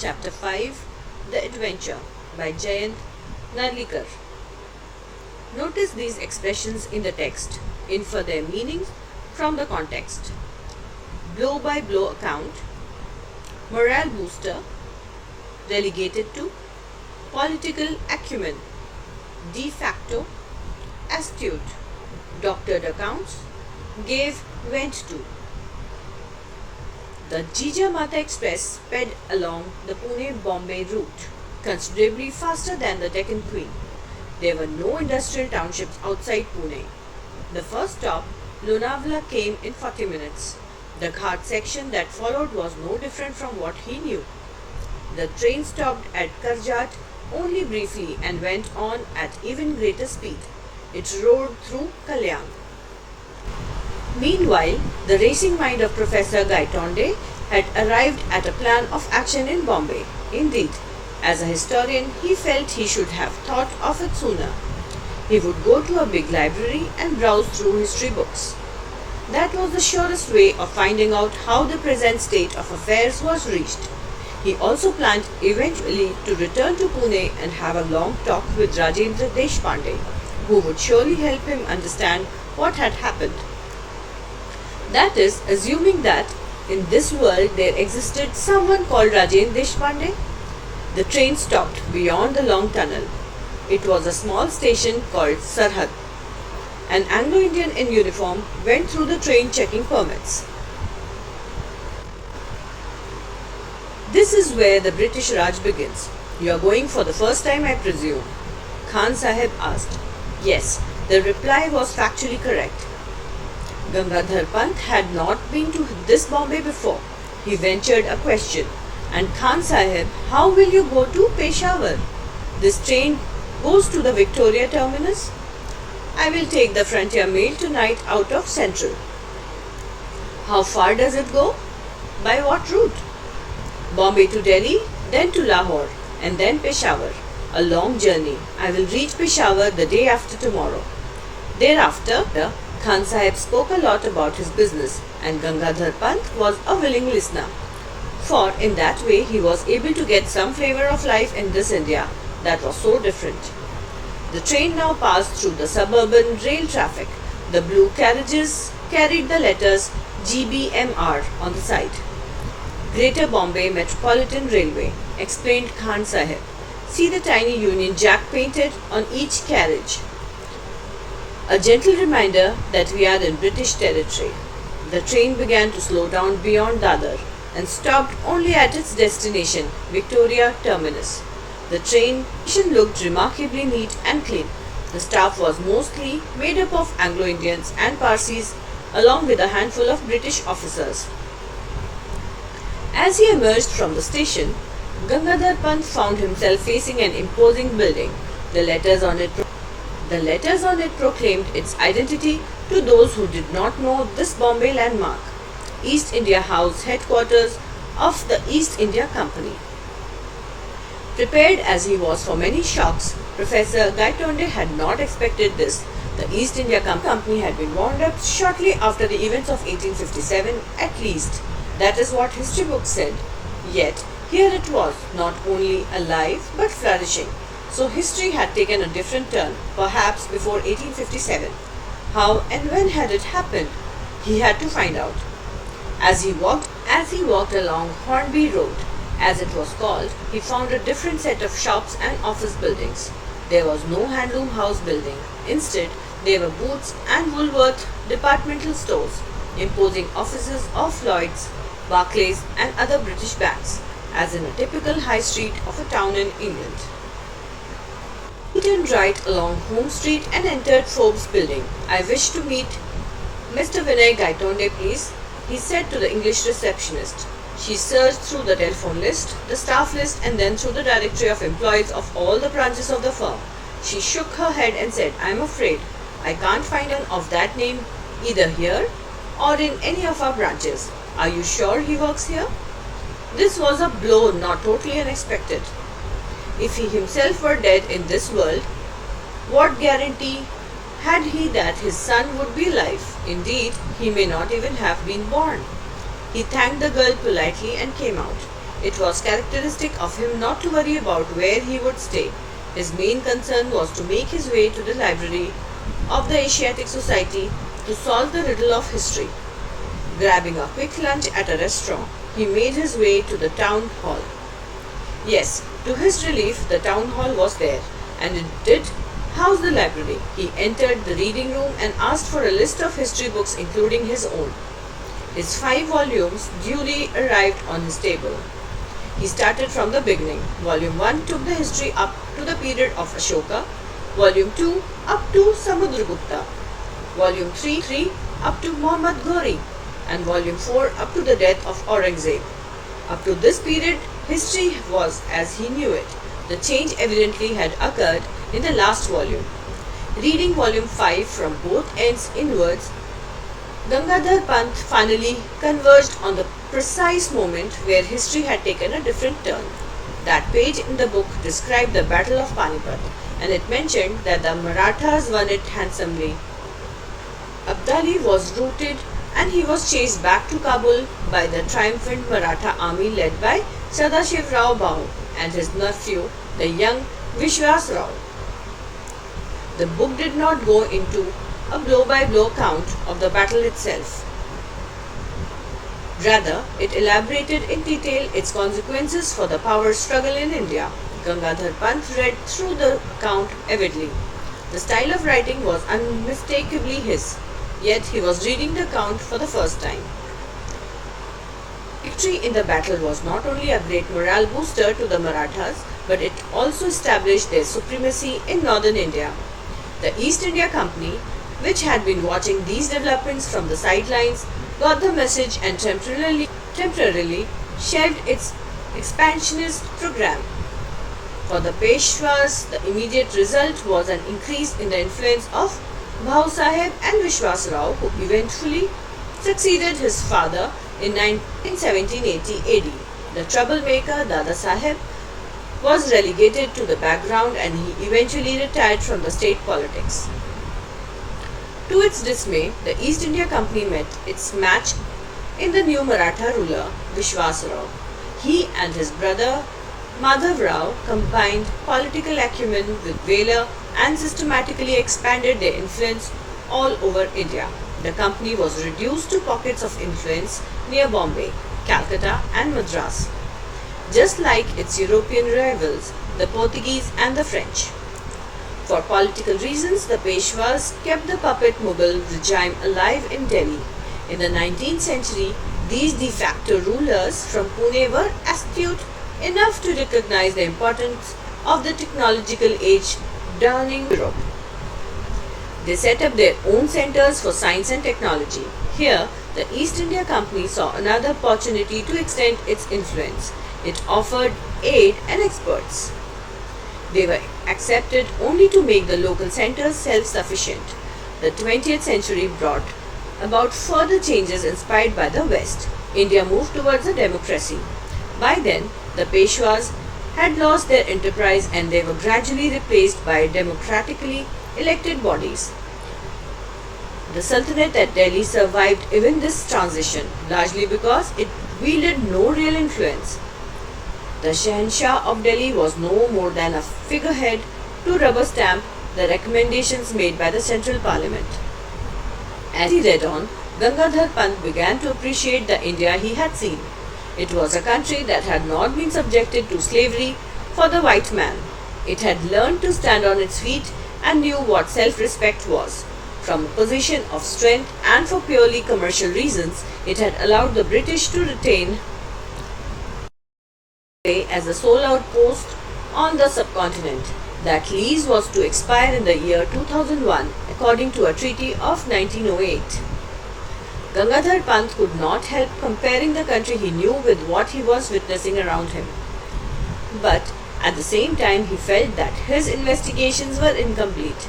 Chapter 5, The Adventure by Jayant Narlikar. Notice these expressions in the text. Infer their meanings from the context. Blow-by-blow account, morale booster, relegated to, political acumen, de facto, astute, doctored accounts, gave vent to. The Jijamata Express sped along the Pune-Bombay route, considerably faster than the Deccan Queen. There were no industrial townships outside Pune. The first stop, Lonavala, came in 40 minutes. The Ghat section that followed was no different from what he knew. The train stopped at Karjat only briefly and went on at even greater speed. It roared through Kalyan. Meanwhile, the racing mind of Professor Gaitonde had arrived at a plan of action in Bombay. Indeed, as a historian, he felt he should have thought of it sooner. He would go to a big library and browse through history books. That was the surest way of finding out how the present state of affairs was reached. He also planned eventually to return to Pune and have a long talk with Rajendra Deshpande, who would surely help him understand what had happened. That is, assuming that in this world there existed someone called Rajendra Deshpande. The train stopped beyond the long tunnel. It was a small station called Sarhad. An Anglo-Indian in uniform went through the train checking permits. This is where the British Raj begins. You are going for the first time, I presume? Khan Sahib asked. Yes, the reply was factually correct. Gangadhar Pant had not been to this Bombay before. He ventured a question. And Khan Sahib, how will you go to Peshawar? This train goes to the Victoria terminus. I will take the frontier mail tonight out of Central. How far does it go? By what route? Bombay to Delhi, then to Lahore, and then Peshawar. A long journey. I will reach Peshawar the day after tomorrow. Thereafter, Khan Sahib spoke a lot about his business, and Gangadhar Pant was a willing listener. For in that way he was able to get some flavour of life in this India that was so different. The train now passed through the suburban rail traffic. The blue carriages carried the letters GBMR on the side. Greater Bombay Metropolitan Railway, explained Khan Sahib. See the tiny Union Jack painted on each carriage. A gentle reminder that we are in British territory. The train began to slow down beyond Dadar and stopped only at its destination, Victoria Terminus. The train station looked remarkably neat and clean. The staff was mostly made up of Anglo-Indians and Parsis, along with a handful of British officers. As he emerged from the station, Gangadhar Pant found himself facing an imposing building. The letters on it proclaimed its identity to those who did not know this Bombay landmark. East India House, headquarters of the East India Company. Prepared as he was for many shocks, Professor Gaitonde had not expected this. The East India Company had been wound up shortly after the events of 1857 at least. That is what history books said. Yet, here it was, not only alive but flourishing. So history had taken a different turn, perhaps before 1857. How and when had it happened? He had to find out. As he walked along Hornbill Road, as it was called, he found a different set of shops and office buildings. There was no handloom house building. Instead, there were Boots and Woolworth departmental stores, imposing offices of Lloyd's, Barclays and other British banks, as in a typical high street of a town in England. He turned right along Home Street and entered Forbes' building. I wish to meet Mr. Vinay Gaitonde, please, he said to the English receptionist. She searched through the telephone list, the staff list, and then through the directory of employees of all the branches of the firm. She shook her head and said, I am afraid I can't find one of that name either here or in any of our branches. Are you sure he works here? This was a blow not totally unexpected. If he himself were dead in this world, what guarantee had he that his son would be alive? Indeed, he may not even have been born. He thanked the girl politely and came out. It was characteristic of him not to worry about where he would stay. His main concern was to make his way to the library of the Asiatic Society to solve the riddle of history. Grabbing a quick lunch at a restaurant, he made his way to the town hall. Yes, to his relief, the town hall was there, and it did house the library. He entered the reading room and asked for a list of history books including his own. His 5 volumes duly arrived on his table. He started from the beginning. Volume 1 took the history up to the period of Ashoka, Volume 2 up to Samudragupta, Volume 3 up to Muhammad Ghori, and Volume 4 up to the death of Aurangzeb. Up to this period, history was as he knew it. The change evidently had occurred in the last volume. Reading Volume 5 from both ends inwards, Gangadhar Pant finally converged on the precise moment where history had taken a different turn. That page in the book described the Battle of Panipat, and it mentioned that the Marathas won it handsomely. Abdali was routed and he was chased back to Kabul by the triumphant Maratha army led by Sadashiv Rao Bahu and his nephew, the young Vishwas Rao. The book did not go into a blow-by-blow account of the battle itself. Rather, it elaborated in detail its consequences for the power struggle in India. Gangadhar Pant read through the account avidly. The style of writing was unmistakably his, yet he was reading the account for the first time. Victory in the battle was not only a great morale booster to the Marathas, but it also established their supremacy in northern India. The East India Company, which had been watching these developments from the sidelines, got the message and temporarily shelved its expansionist program. For the Peshwas, the immediate result was an increase in the influence of Bhau Sahib and Vishwas Rao, who eventually succeeded his father in 1780 AD. The troublemaker Dada Sahib was relegated to the background and he eventually retired from the state politics. To its dismay, the East India Company met its match in the new Maratha ruler, Vishwas Rao. He and his brother Madhav Rao combined political acumen with valor and systematically expanded their influence all over India. The company was reduced to pockets of influence near Bombay, Calcutta and Madras, just like its European rivals, the Portuguese and the French. For political reasons, the Peshwas kept the puppet Mughal regime alive in Delhi. In the 19th century, these de facto rulers from Pune were astute enough to recognize the importance of the technological age dawning in Europe. They set up their own centers for science and technology. Here, the East India Company saw another opportunity to extend its influence. It offered aid and experts. They were accepted only to make the local centers self-sufficient. The 20th century brought about further changes inspired by the West. India moved towards a democracy. By then, the Peshwas had lost their enterprise and they were gradually replaced by democratically elected bodies. The Sultanate at Delhi survived even this transition, largely because it wielded no real influence. The Shahanshah of Delhi was no more than a figurehead to rubber stamp the recommendations made by the Central Parliament. As he read on, Gangadhar Pant began to appreciate the India he had seen. It was a country that had not been subjected to slavery for the white man. It had learned to stand on its feet and knew what self-respect was. From a position of strength and for purely commercial reasons, it had allowed the British to retain as a sole outpost on the subcontinent. That lease was to expire in the year 2001 according to a treaty of 1908. Gangadhar Pant could not help comparing the country he knew with what he was witnessing around him. But at the same time he felt that his investigations were incomplete.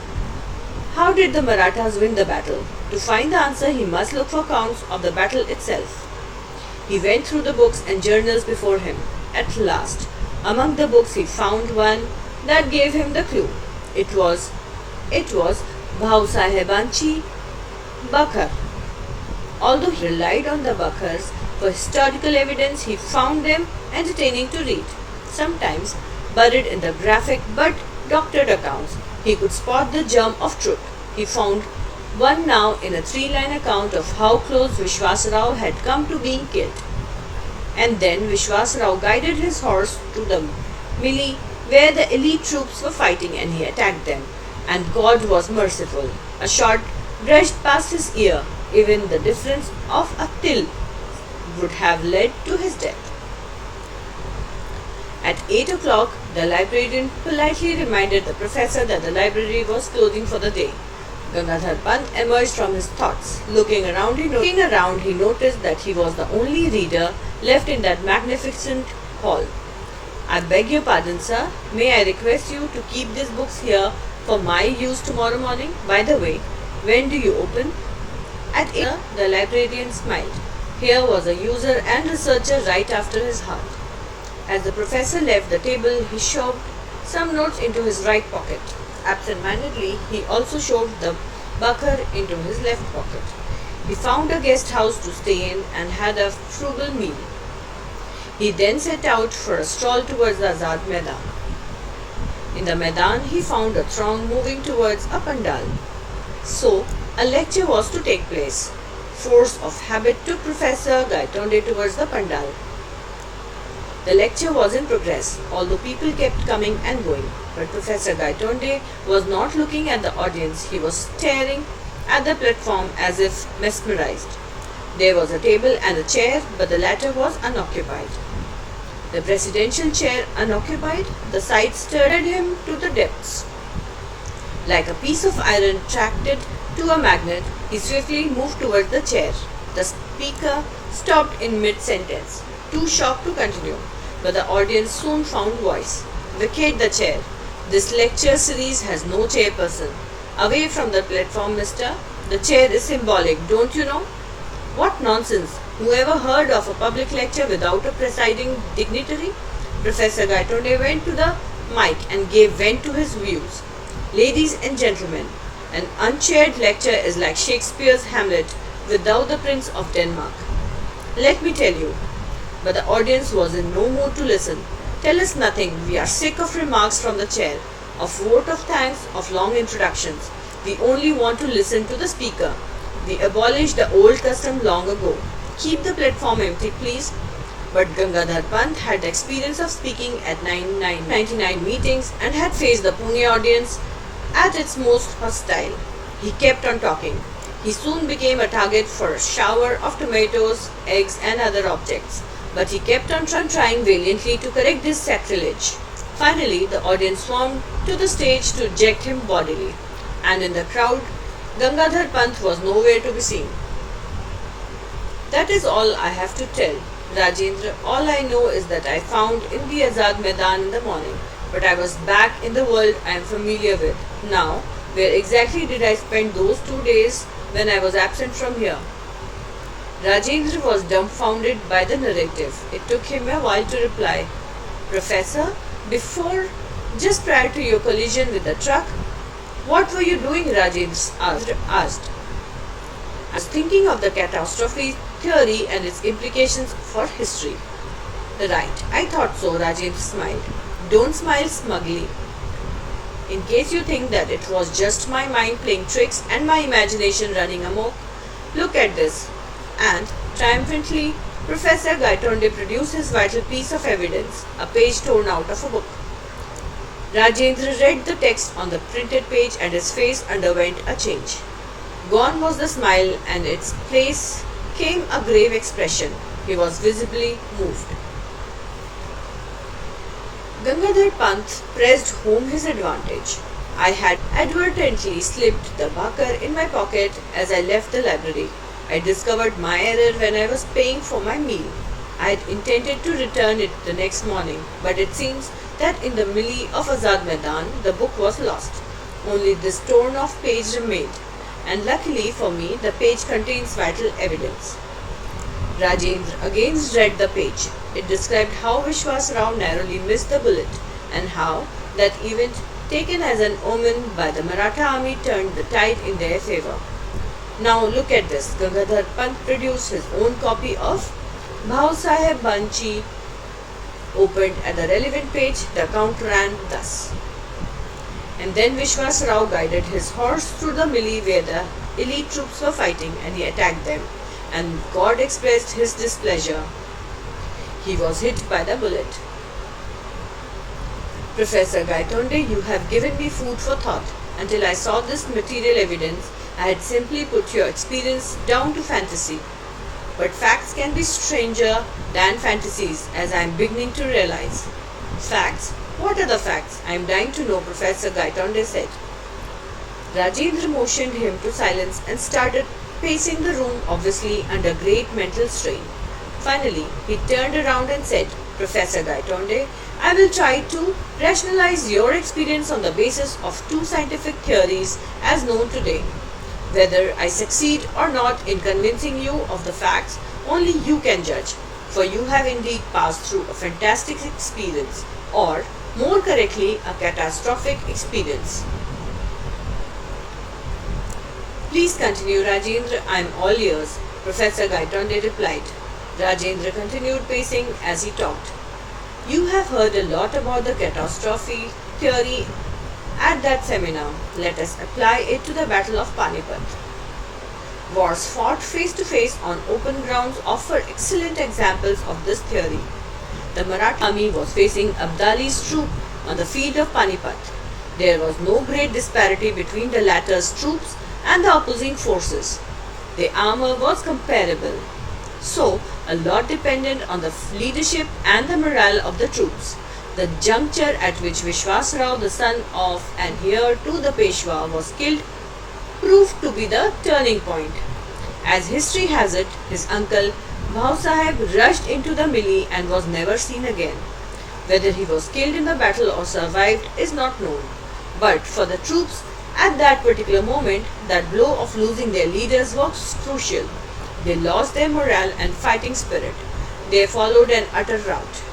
How did the Marathas win the battle? To find the answer he must look for accounts of the battle itself. He went through the books and journals before him. At last, among the books he found one that gave him the clue. It was Bhau Sahebanchi Bakhar. Although he relied on the Bakhars for historical evidence, he found them entertaining to read. Sometimes, buried in the graphic but doctored accounts, he could spot the germ of truth. He found one now in a 3-line account of how close Vishwasrao had come to being killed. And then Vishwasrao guided his horse to the melee where the elite troops were fighting and he attacked them. And God was merciful. A shot brushed past his ear. Even the difference of a till would have led to his death. At 8 o'clock, the librarian politely reminded the professor that the library was closing for the day. Gangadhar Pant emerged from his thoughts. Looking around, he noticed that he was the only reader left in that magnificent hall. I beg your pardon, sir. May I request you to keep these books here for my use tomorrow morning? By the way, when do you open? At 8, the librarian smiled. Here was a user and researcher right after his heart. As the professor left the table, he shoved some notes into his right pocket. Absent-mindedly, he also shoved the bakar into his left pocket. He found a guest house to stay in and had a frugal meal. He then set out for a stroll towards the Azad Maidan. In the Maidan, he found a throng moving towards a pandal. So, a lecture was to take place. Force of habit took Professor Gaitonde towards the pandal. The lecture was in progress, although people kept coming and going. But Professor Gaitonde was not looking at the audience. He was staring at the platform as if mesmerized. There was a table and a chair, but the latter was unoccupied. The presidential chair unoccupied, the sight stirred him to the depths. Like a piece of iron attracted to a magnet, he swiftly moved towards the chair. The speaker stopped in mid-sentence, too shocked to continue, but the audience soon found voice. Vacate the chair. This lecture series has no chairperson. Away from the platform, mister. The chair is symbolic, don't you know? What nonsense! Whoever heard of a public lecture without a presiding dignitary? Professor Gaitonde went to the mic and gave vent to his views. Ladies and gentlemen, an unchaired lecture is like Shakespeare's Hamlet without the Prince of Denmark. Let me tell you. But the audience was in no mood to listen. Tell us nothing. We are sick of remarks from the chair, of vote of thanks, of long introductions. We only want to listen to the speaker. We abolished the old custom long ago. Keep the platform empty, please. But Gangadhar Pant had experience of speaking at 99 meetings and had faced the Pune audience at its most hostile. He kept on talking. He soon became a target for a shower of tomatoes, eggs and other objects. But he kept on trying valiantly to correct this sacrilege. Finally, the audience swarmed to the stage to eject him bodily. And in the crowd, Gangadhar Pant was nowhere to be seen. That is all I have to tell, Rajendra. All I know is that I found in the Azad Maidan in the morning, but I was back in the world I am familiar with. Now, where exactly did I spend those 2 days when I was absent from here? Rajendra was dumbfounded by the narrative. It took him a while to reply. Professor, just prior to your collision with the truck, what were you doing? Rajendra asked. I was thinking of the catastrophe theory and its implications for history. Right, I thought so, Rajendra smiled. Don't smile smugly. In case you think that it was just my mind playing tricks and my imagination running amok, look at this. And, triumphantly, Professor Gaitonde produced his vital piece of evidence, a page torn out of a book. Rajendra read the text on the printed page and his face underwent a change. Gone was the smile and in its place came a grave expression. He was visibly moved. Gangadhar Pant pressed home his advantage. I had advertently slipped the bakar in my pocket as I left the library. I discovered my error when I was paying for my meal. I had intended to return it the next morning, but it seems that in the melee of Azad Maidan, the book was lost. Only this torn off page remained, and luckily for me, the page contains vital evidence. Rajendra again read the page. It described how Vishwasrao narrowly missed the bullet, and how that event, taken as an omen by the Maratha army, turned the tide in their favour. Now look at this. Gangadhar Pant produced his own copy of Bhau Saheb Banchi Opened at the relevant page, the account ran thus. And then Vishwas Rao guided his horse through the melee where the elite troops were fighting, and he attacked them. And God expressed his displeasure. He was hit by the bullet. Professor Gaitonde, you have given me food for thought. Until I saw this material evidence, I had simply put your experience down to fantasy. But facts can be stranger than fantasies, as I am beginning to realize. Facts? What are the facts? I am dying to know, Professor Gaitonde said. Rajendra motioned him to silence and started pacing the room, obviously under great mental strain. Finally, he turned around and said, Professor Gaitonde, I will try to rationalize your experience on the basis of two scientific theories as known today. Whether I succeed or not in convincing you of the facts, only you can judge, for you have indeed passed through a fantastic experience, or, more correctly, a catastrophic experience. Please continue, Rajendra. I am all ears, Professor Gaitonde replied. Rajendra continued pacing as he talked. You have heard a lot about the catastrophe theory at that seminar. Let us apply it to the Battle of Panipat. Wars fought face to face on open grounds offer excellent examples of this theory. The Maratha army was facing Abdali's troop on the field of Panipat. There was no great disparity between the latter's troops and the opposing forces. The armor was comparable. So, a lot depended on the leadership and the morale of the troops. The juncture at which Vishwas Rao, the son of and heir to the Peshwa, was killed proved to be the turning point. As history has it, his uncle Bhau Sahib rushed into the melee and was never seen again. Whether he was killed in the battle or survived is not known. But for the troops, at that particular moment, that blow of losing their leaders was crucial. They lost their morale and fighting spirit. They followed an utter rout.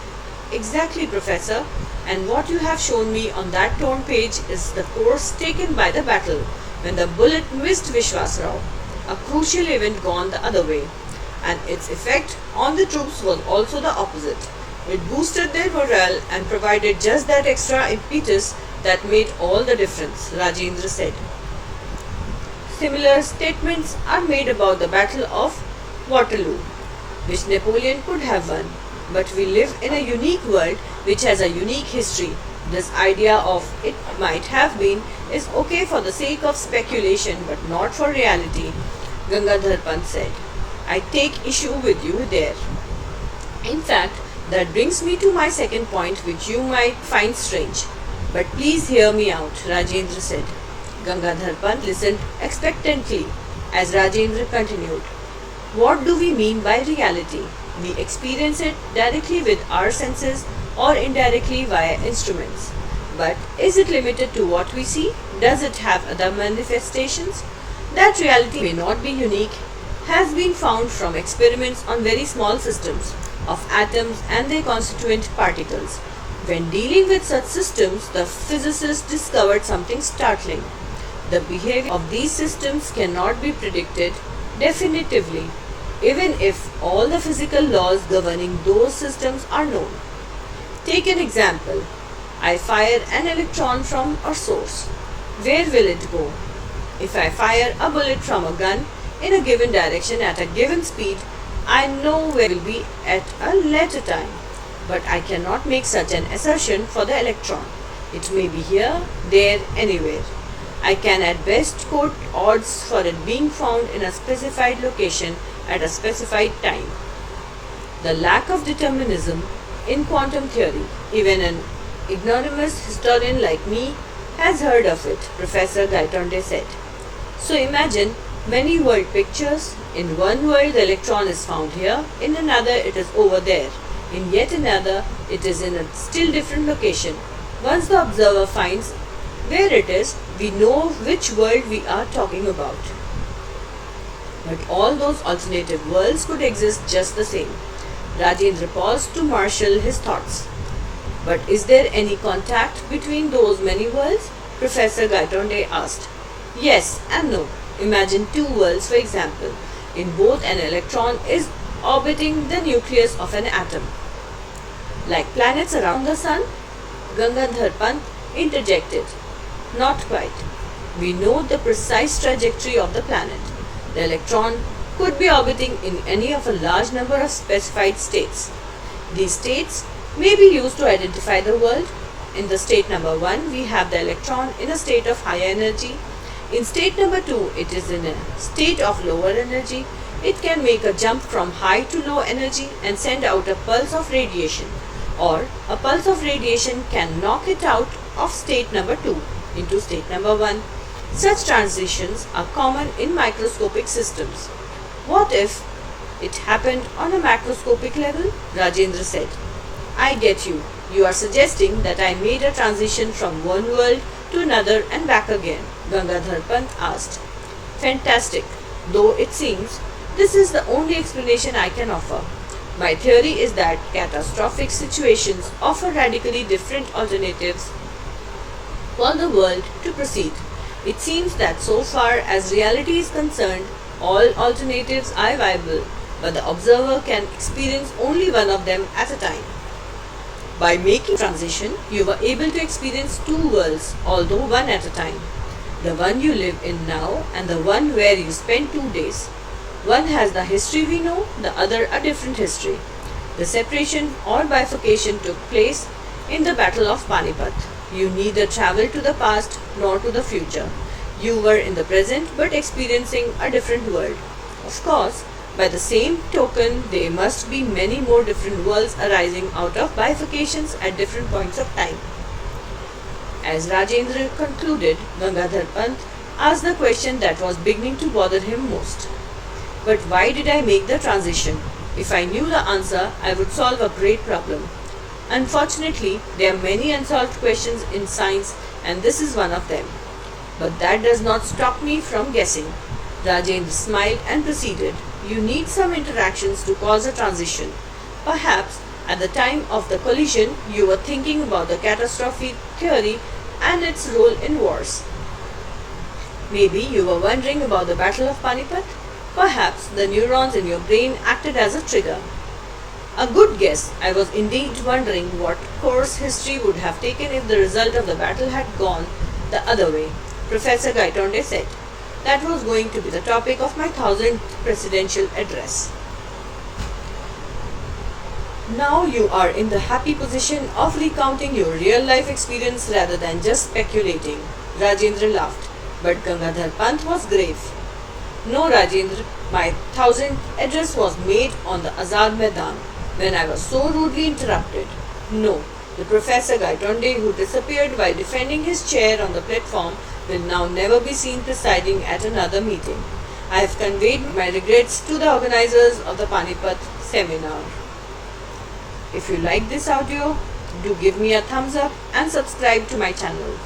Exactly, Professor, and what you have shown me on that torn page is the course taken by the battle when the bullet missed Vishwas Rao, a crucial event gone the other way, and its effect on the troops was also the opposite. It boosted their morale and provided just that extra impetus that made all the difference, Rajendra said. Similar statements are made about the Battle of Waterloo, which Napoleon could have won. But we live in a unique world which has a unique history. This idea of it might have been is okay for the sake of speculation but not for reality, Gangadhar Pant said. I take issue with you there. In fact, that brings me to my second point, which you might find strange. But please hear me out, Rajendra said. Gangadhar Pant listened expectantly as Rajendra continued. What do we mean by reality? We experience it directly with our senses or indirectly via instruments. But is it limited to what we see? Does it have other manifestations? That reality may not be unique has been found from experiments on very small systems of atoms and their constituent particles. When dealing with such systems, the physicists discovered something startling. The behavior of these systems cannot be predicted definitively, even if all the physical laws governing those systems are known. Take an example. I fire an electron from a source. Where will it go? If I fire a bullet from a gun in a given direction at a given speed, I know where it will be at a later time. But I cannot make such an assertion for the electron. It may be here, there, anywhere. I can at best quote odds for it being found in a specified location at a specified time. The lack of determinism in quantum theory, even an ignoramus historian like me has heard of it, Professor Gaitonde said. So imagine many world pictures. In one world the electron is found here, in another it is over there, in yet another it is in a still different location. Once the observer finds where it is, we know which world we are talking about. But all those alternative worlds could exist just the same. Rajendra paused to marshal his thoughts. But is there any contact between those many worlds? Professor Gaitonde asked. Yes and no. Imagine two worlds, for example. In both, an electron is orbiting the nucleus of an atom. Like planets around the sun? Gangadhar Pant interjected. Not quite. We know the precise trajectory of the planet. The electron could be orbiting in any of a large number of specified states. These states may be used to identify the world. In the state number 1, we have the electron in a state of higher energy. In state number 2, it is in a state of lower energy. It can make a jump from high to low energy and send out a pulse of radiation, or a pulse of radiation can knock it out of state number 2 into state number 1. Such transitions are common in microscopic systems. What if it happened on a macroscopic level? Rajendra said. I get you. You are suggesting that I made a transition from one world to another and back again, Gangadhar Pant asked. Fantastic, though it seems this is the only explanation I can offer. My theory is that catastrophic situations offer radically different alternatives for the world to proceed. It seems that so far as reality is concerned, all alternatives are viable, but the observer can experience only one of them at a time. By making transition, you were able to experience two worlds, although one at a time. The one you live in now and the one where you spent 2 days. One has the history we know, the other a different history. The separation or bifurcation took place in the Battle of Panipat. You neither traveled to the past nor to the future. You were in the present but experiencing a different world. Of course, by the same token, there must be many more different worlds arising out of bifurcations at different points of time. As Rajendra concluded, Gangadhar Pant asked the question that was beginning to bother him most. But why did I make the transition? If I knew the answer, I would solve a great problem. Unfortunately, there are many unsolved questions in science, and this is one of them. But that does not stop me from guessing. Rajendra smiled and proceeded. You need some interactions to cause a transition. Perhaps at the time of the collision, you were thinking about the catastrophe theory and its role in wars. Maybe you were wondering about the Battle of Panipat. Perhaps the neurons in your brain acted as a trigger. A good guess. I was indeed wondering what course history would have taken if the result of the battle had gone the other way, Professor Gaitonde said. That was going to be the topic of my 1000th presidential address. Now you are in the happy position of recounting your real life experience rather than just speculating. Rajendra laughed, but Gangadhar Pant was grave. No, Rajendra, my 1000th address was made on the Azad Maidan when I was so rudely interrupted. No, the Professor Gaitonde who disappeared while defending his chair on the platform will now never be seen presiding at another meeting. I have conveyed my regrets to the organizers of the Panipat seminar. If you like this audio, do give me a thumbs up and subscribe to my channel.